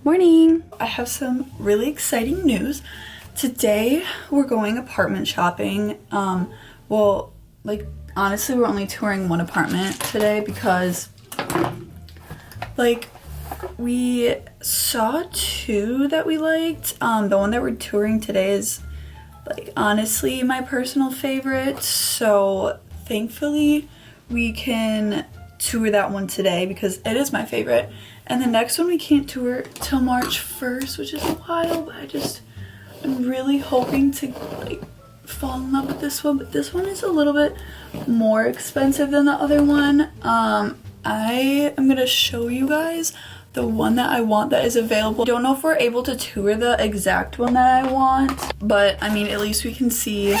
Morning! I have some really exciting news. Today we're going apartment shopping. Well, like honestly we're only touring one apartment today because like we saw two that we liked. The one that we're touring today is like honestly my personal favorite, so thankfully we can tour that one today because it is my favorite. And the next one we can't tour till March 1st, which is a while, but I'm really hoping to like fall in love with this one. But this one is a little bit more expensive than the other one. I am gonna show you guys the one that I want that is available. I don't know if we're able to tour the exact one that I want, but I mean at least we can see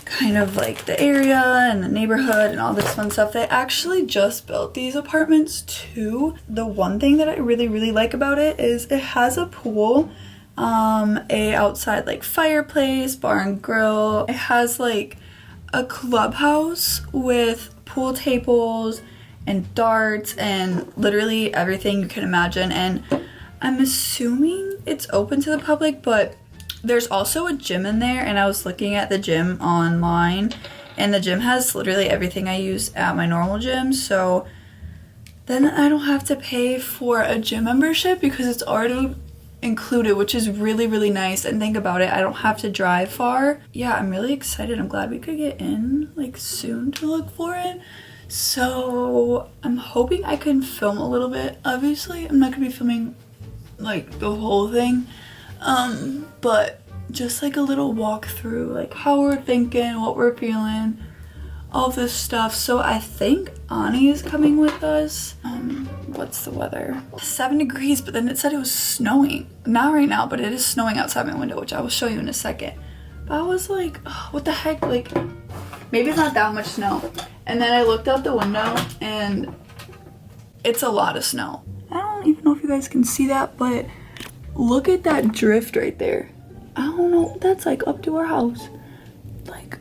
kind of like the area and the neighborhood and all this fun stuff. They actually just built these apartments too. The one thing that I really like about it is it has a pool, a outside like fireplace, bar and grill. It has like a clubhouse with pool tables and darts and literally everything you can imagine. And I'm assuming it's open to the public, but there's also a gym in there, and I was looking at the gym online, and the gym has literally everything I use at my normal gym, so then I don't have to pay for a gym membership because it's already included, which is really nice. And think about it, I don't have to drive far. Yeah, I'm really excited. I'm glad we could get in like soon to look for it. So I'm hoping I can film a little bit. Obviously, I'm not gonna be filming like the whole thing. But just like a little walkthrough, like how we're thinking, what we're feeling, all this stuff. So I think Ani is coming with us. What's the weather? 7 degrees, but then it said it was snowing. Not right now, but it is snowing outside my window, which I will show you in a second. But I was like, oh, what the heck? Like, maybe it's not that much snow. And then I looked out the window and it's a lot of snow. I don't even know if you guys can see that, but look at that drift right there. I don't know, that's like up to our house. Like,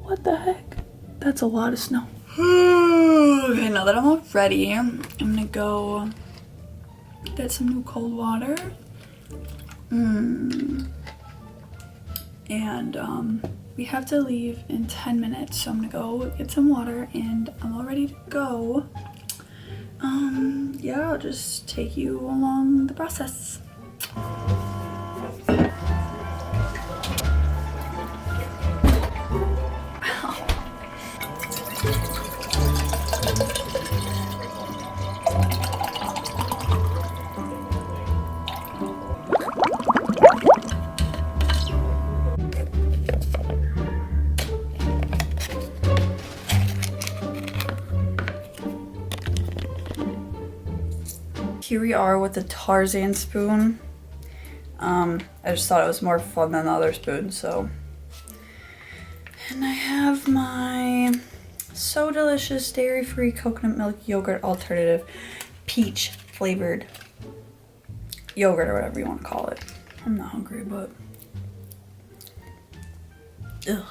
what the heck? That's a lot of snow. Okay, now that I'm all ready, I'm gonna go get some new cold water. And we have to leave in 10 minutes, so I'm gonna go get some water and I'm all ready to go. Yeah, I'll just take you along the process. Here we are with the Tarzan spoon. I just thought it was more fun than the other spoon, so. And I have my So Delicious dairy-free coconut milk yogurt alternative, peach flavored yogurt or whatever you want to call it. I'm not hungry, but ugh.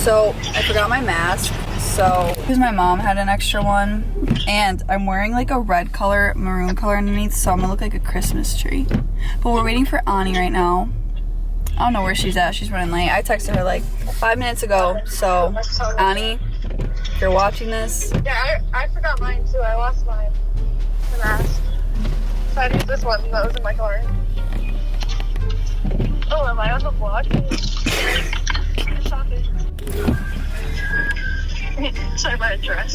So I forgot my mask, so because my mom had an extra one, and I'm wearing like a red color, maroon color underneath, so I'm gonna look like a Christmas tree. But we're waiting for Ani right now. I don't know where she's at. She's running late. I texted her like 5 minutes ago. So Ani, if you're watching this. Yeah, I forgot mine too. I lost mine. The mask. So I used this one that was in my car. Oh, am I on the vlog? Shopping. Sorry, my address.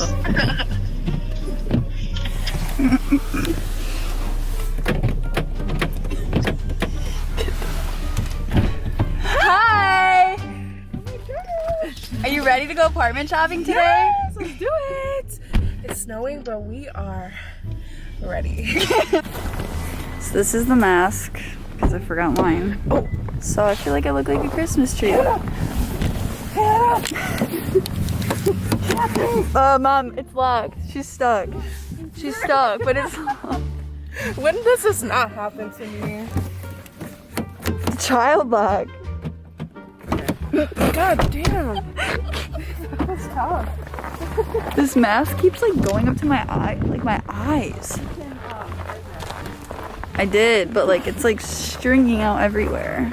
Hi! Oh my gosh! Are you ready to go apartment shopping today? Yes, let's do it! It's snowing, but we are ready. So this is the mask, because I forgot mine. Oh. So I feel like I look like a Christmas tree. Mom, it's locked. She's stuck. She's stuck, but it's locked. When does this not happen to me? Child lock. God damn. That was tough. This mask keeps like going up to my eye, like my eyes. I did, but like it's like stringing out everywhere.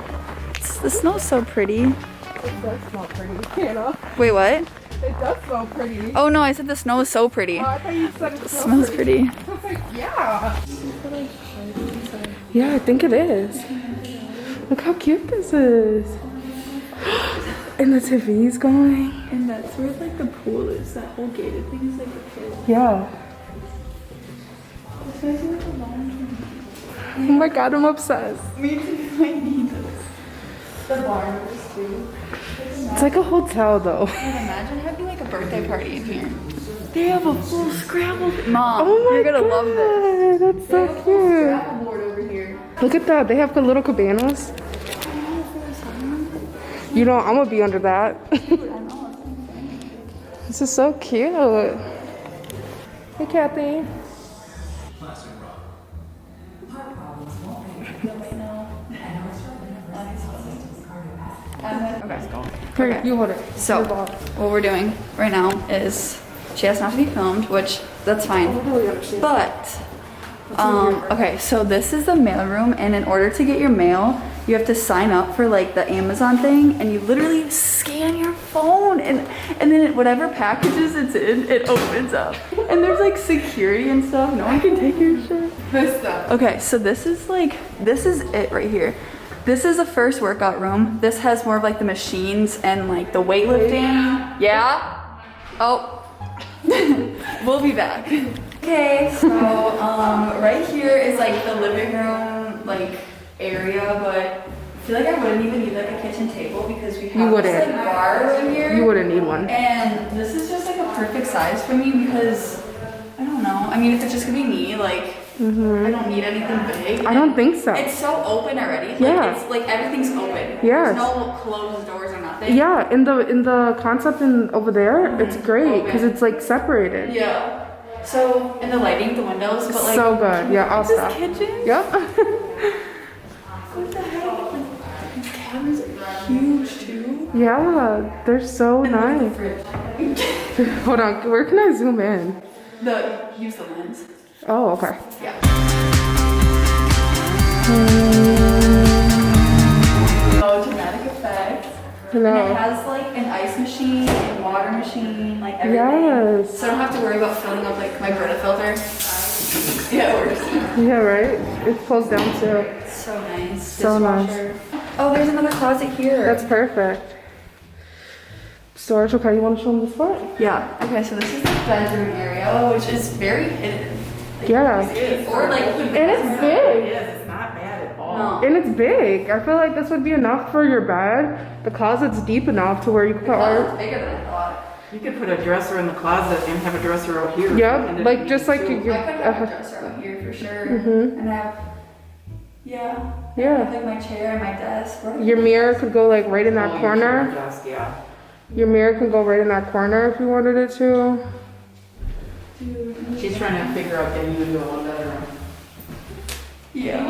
The snow's so pretty. It does smell pretty, you know? Wait, what? It does smell pretty. Oh no, I said the snow is so pretty. Oh, I thought you said it Smells pretty. I was like, yeah. Yeah, I think it is. Look how cute this is. And the TV's going. And that's where like the pool is. That whole gated thing is like the pool. Yeah. This guy's like a laundry. Oh my god, I'm obsessed. Me too. I need this. The bar is too. It's like a hotel though. Imagine having like a birthday party in here. They have a full Scrabble. Mom, Oh my you're gonna love this. god, that's so Full cute. Scrabble board over here. Look at that, they have the little cabanas. You know, I'm gonna be under that. This is so cute. Hey, Kathy. Okay. You hold it. So, what we're doing right now is she has not to be filmed, which that's fine. But, okay, so this is the mail room, and in order to get your mail, you have to sign up for like the Amazon thing, and you literally scan your phone, and then whatever packages it's in, it opens up. And there's like security and stuff. No one can take your shit. This stuff. Okay, so this is it right here. This is the first workout room. This has more of like the machines and like the weightlifting. Yeah? Oh. We'll be back. Okay, so right here is like the living room like area, but I feel like I wouldn't even need like a kitchen table because we have this like bar over here. You wouldn't need one. And this is just like a perfect size for me because I don't know. I mean, if it's just gonna be me, like I don't need anything big. I don't think so. It's so open already. Like, Yeah. It's like everything's open. Yes. There's no closed doors or nothing. Yeah, in the concept over there, it's great because it's like separated. Yeah. So, and the lighting, the windows, but like So good. Yeah, I'll this stop. kitchen. Yep. What the heck? These cabinets are huge too. Yeah, they're so nice. Hold on, where can I zoom in? Use the lens. Oh, okay. Yeah. Oh, dramatic effect. Hello. And it has like an ice machine and water machine, like everything. Yes. So I don't have to worry about filling up like my Brita filter. Yeah, it works. Yeah, right? It pulls down too. So nice. So nice. Dishwasher. Oh, there's another closet here. That's perfect. Storage, okay, you want to show them this part? Yeah. Okay, so this is the bedroom area, which is very hidden. Like, Yeah. Or like, And it's big. It's not bad at all. no. And it's big. I feel like this would be enough for your bed. The closet's deep enough to where you can put Closet's all. bigger than I thought. You could put a dresser in the closet and have a dresser out here. Yep, And like it'd just be like too. you. I could have a dresser out here for sure. And have, yeah. Yeah. Like my chair and my desk. Right? Your mirror could go like right in that Oh, corner. Desk, yeah. Your mirror can go right in that corner if you wanted it to. She's trying to figure out getting you into a one bedroom. Yeah.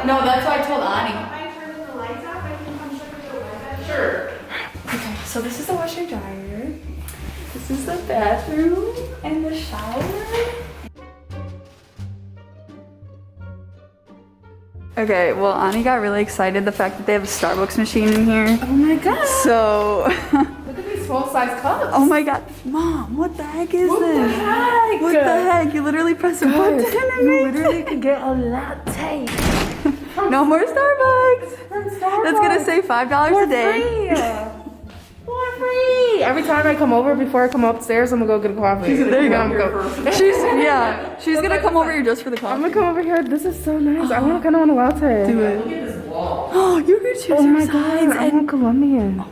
No, that's why I told Ani. Sure. Okay, so this is the washer dryer. This is the bathroom and the shower. Okay, well, Ani got really excited the fact that they have a Starbucks machine in here. Oh my god! So, Look at these full size cups. oh my god, Mom, what the heck is What the this? heck? What the heck? You literally press a button and You it literally can get a latte. No more Starbucks. That's gonna save $5 a day. For free. Every time I come over, before I come upstairs, I'm gonna go get a coffee. There you I'm go. She's gonna come over here just for the I'm coffee. gonna come over here. This is so nice. I kind of want a latte. Do it. Look at this wall. Oh, you can choose Oh your my sides. god, I want Colombian.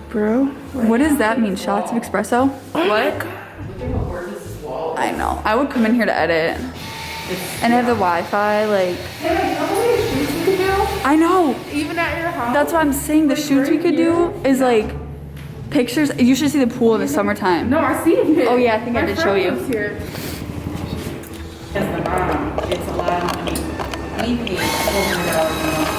Bro. What does that mean? Shots of espresso? What? Look at how gorgeous this wall is. I know. I would come in here to edit. And have the Wi-Fi, like. I know. Even at your house. That's what I'm saying. The shoots we could do is like pictures. You should see the pool in the summertime. No, I see it. Oh, yeah, I think I did show you. Here. As the mom, it's a lot of money. We paid $400 a month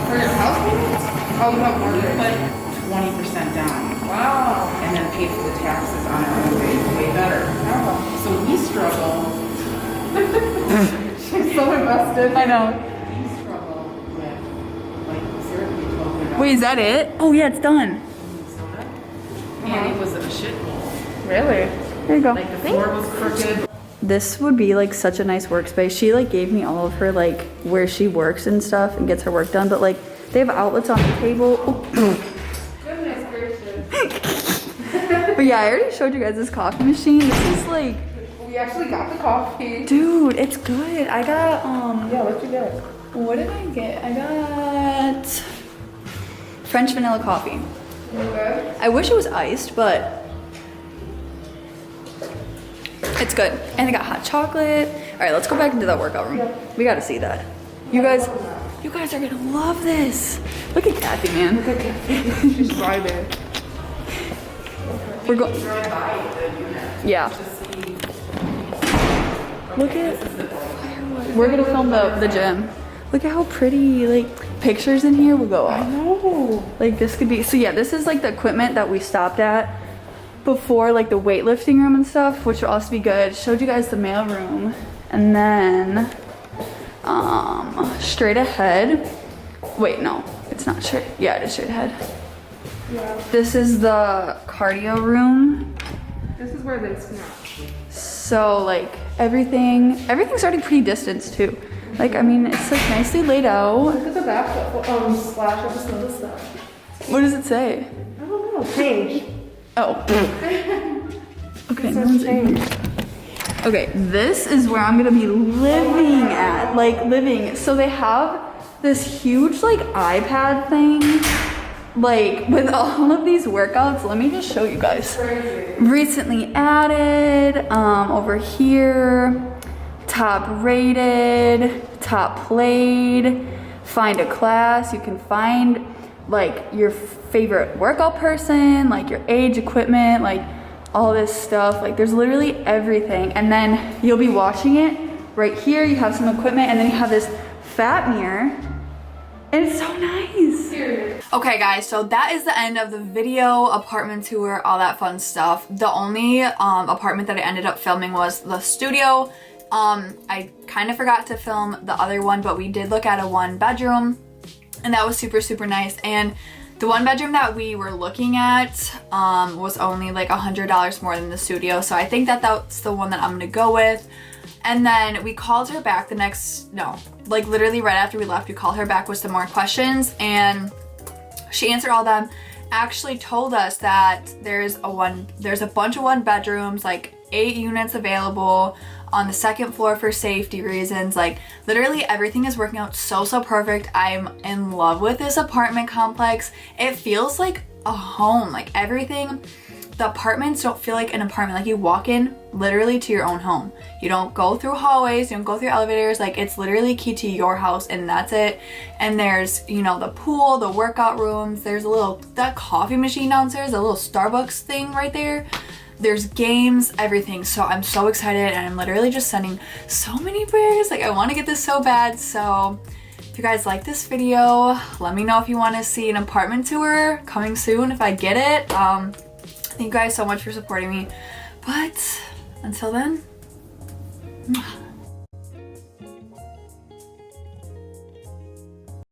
For your house payments? Oh, you have for the mortgage. house. Put 20% down. Wow. And then pay for the taxes on our own way better. So we struggle. She's so invested. I know. We struggle with, like, seriously, $1,200. Wait, is that it? Oh yeah, it's done. Soda. And it was a shithole. Really? There you go. Like the floor was crooked. This would be like such a nice workspace. She like gave me all of her like where she works and stuff and gets her work done, but like they have outlets on the table. Oh. Goodness gracious. But yeah, I already showed you guys this coffee machine. This is like, We actually got the coffee. dude, it's good. I got Yeah, what'd you get? what did I get? I got French vanilla coffee. Okay. I wish it was iced, but it's good. And I got hot chocolate. All right, let's go back into that workout room. We gotta see that. You guys are gonna love this. Look at Kathy, man. She's vibing. We're going. Drive by the unit Yeah. to see. Look at. We're gonna film the gym. Look at how pretty like pictures in here will go off. No. Like this could be. So yeah, this is like the equipment that we stopped at before, like the weightlifting room and stuff, which will also be good. Showed you guys the mail room, and then straight ahead. Wait, no, it's not straight. Yeah, it is straight ahead. Yeah. This is the cardio room. This is where they snap. So like everything's already pretty distanced too. Like I mean, it's like nicely laid out. Look at the back slash. I just noticed that. What does it say? I don't know. Change. Oh. Okay. It no says one's in here. change. Okay, this is where I'm gonna be living at. Like living. So they have this huge like iPad thing, like with all of these workouts. Let me just show you guys. Crazy. Recently added, over here, top rated, top played, find a class. You can find like your favorite workout person, like your age, equipment, like all this stuff. Like there's literally everything. And then you'll be watching it right here. You have some equipment and then you have this fat mirror. And it's so nice. Serious. Okay guys, so that is the end of the video, apartment tour, all that fun stuff. The only apartment that I ended up filming was the studio. I kind of forgot to film the other one, but we did look at a 1-bedroom and that was super, super nice. And the 1-bedroom that we were looking at was only like $100 more than the studio. So I think that that's the one that I'm gonna go with. And then we called her back like literally right after we left, we called her back with some more questions and she answered all of them. Actually told us that there's a bunch of 1-bedrooms, like 8 units available on the 2nd floor for safety reasons. Like literally everything is working out so perfect. I'm in love with this apartment complex. It feels like a home. Like everything, the apartments don't feel like an apartment. Like you walk in literally to your own home. You don't go through hallways, you don't go through elevators. Like it's literally key to your house and that's it. And there's, you know, the pool, the workout rooms, there's that coffee machine downstairs, a little Starbucks thing right there. There's games, everything. So I'm so excited and I'm literally just sending so many prayers. Like I want to get this so bad. So if you guys like this video, let me know if you want to see an apartment tour coming soon if I get it. Thank you guys so much for supporting me. But until then,